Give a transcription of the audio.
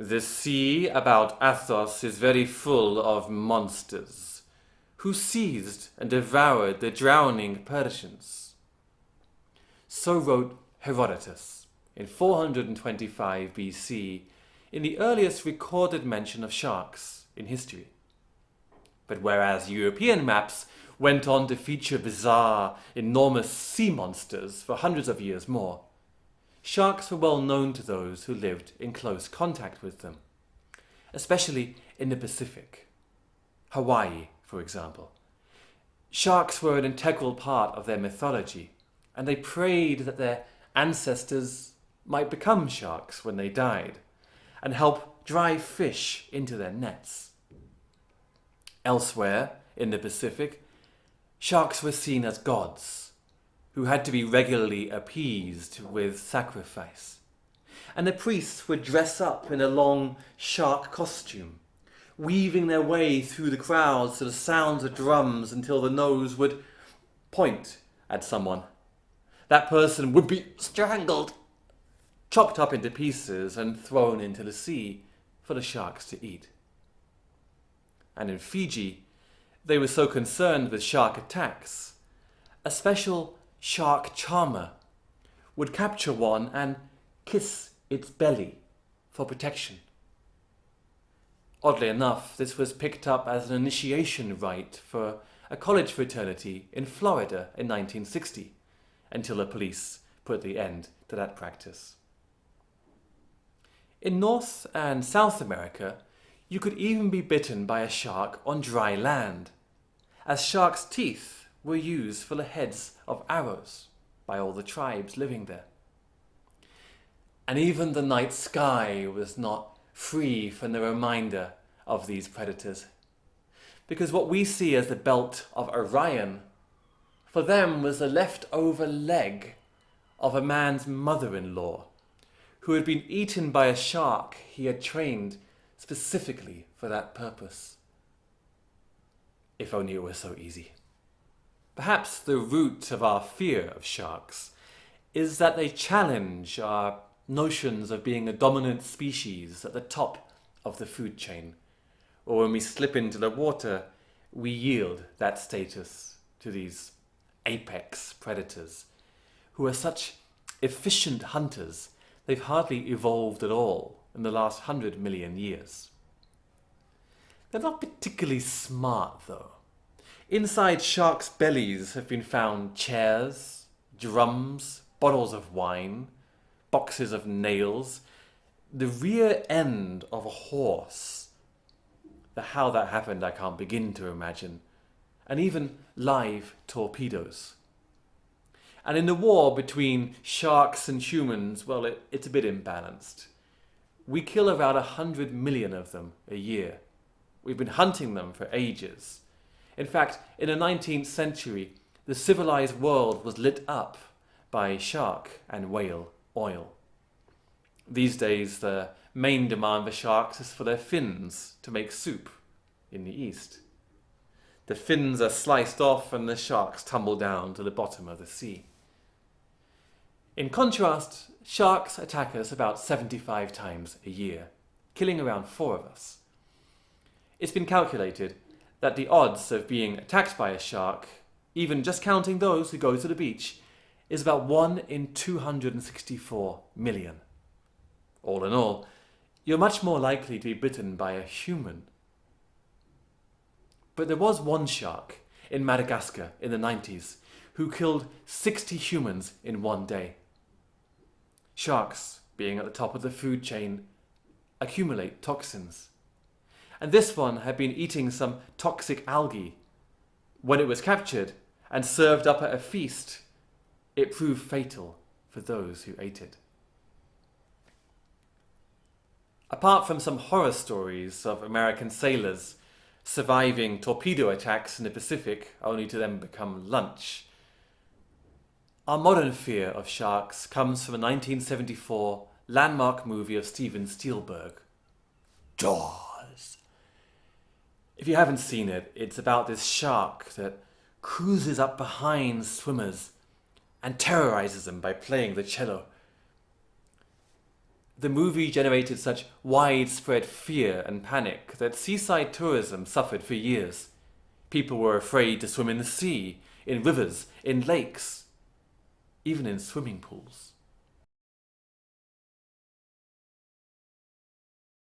The sea about Athos is very full of monsters, who seized and devoured the drowning Persians. So wrote Herodotus in 425 BC, in the earliest recorded mention of sharks in history. But whereas European maps went on to feature bizarre, enormous sea monsters for hundreds of years more, sharks were well known to those who lived in close contact with them, especially in the Pacific. Hawaii, for example. Sharks were an integral part of their mythology, and they prayed that their ancestors might become sharks when they died, and help drive fish into their nets. Elsewhere, in the Pacific, sharks were seen as gods, who had to be regularly appeased with sacrifice. And the priests would dress up in a long shark costume, weaving their way through the crowds to the sounds of drums until the nose would point at someone. That person would be strangled, chopped up into pieces and thrown into the sea for the sharks to eat. And in Fiji, they were so concerned with shark attacks, a special shark charmer would capture one and kiss its belly for protection. Oddly enough, this was picked up as an initiation rite for a college fraternity in Florida in 1960, until the police put the end to that practice. In North and South America, you could even be bitten by a shark on dry land, as sharks' teeth were used for the heads of arrows by all the tribes living there. And even the night sky was not free from the reminder of these predators, because what we see as the belt of Orion, for them was the leftover leg of a man's mother-in-law, who had been eaten by a shark he had trained specifically for that purpose. If only it were so easy. Perhaps the root of our fear of sharks is that they challenge our notions of being a dominant species at the top of the food chain, or when we slip into the water, we yield that status to these apex predators, who are such efficient hunters they've hardly evolved at all in the last 100 million years. They're not particularly smart, though. Inside sharks' bellies have been found chairs, drums, bottles of wine, boxes of nails, the rear end of a horse. How that happened I can't begin to imagine, and even live torpedoes. And in the war between sharks and humans, well, it's a bit imbalanced. We kill around 100 million of them a year. We've been hunting them for ages. In fact, in the 19th century, the civilized world was lit up by shark and whale oil. These days, the main demand for sharks is for their fins to make soup in the East. The fins are sliced off and the sharks tumble down to the bottom of the sea. In contrast, sharks attack us about 75 times a year, killing around 4 of us. It's been calculated that the odds of being attacked by a shark, even just counting those who go to the beach, is about 1 in 264 million. All in all, you're much more likely to be bitten by a human. But there was one shark in Madagascar in the 90s who killed 60 humans in one day. Sharks, being at the top of the food chain, accumulate toxins. And this one had been eating some toxic algae. When it was captured and served up at a feast, it proved fatal for those who ate it. Apart from some horror stories of American sailors surviving torpedo attacks in the Pacific only to then become lunch, our modern fear of sharks comes from a 1974 landmark movie of Steven Spielberg, Jaws. If you haven't seen it, it's about this shark that cruises up behind swimmers and terrorizes them by playing the cello. The movie generated such widespread fear and panic that seaside tourism suffered for years. People were afraid to swim in the sea, in rivers, in lakes, even in swimming pools.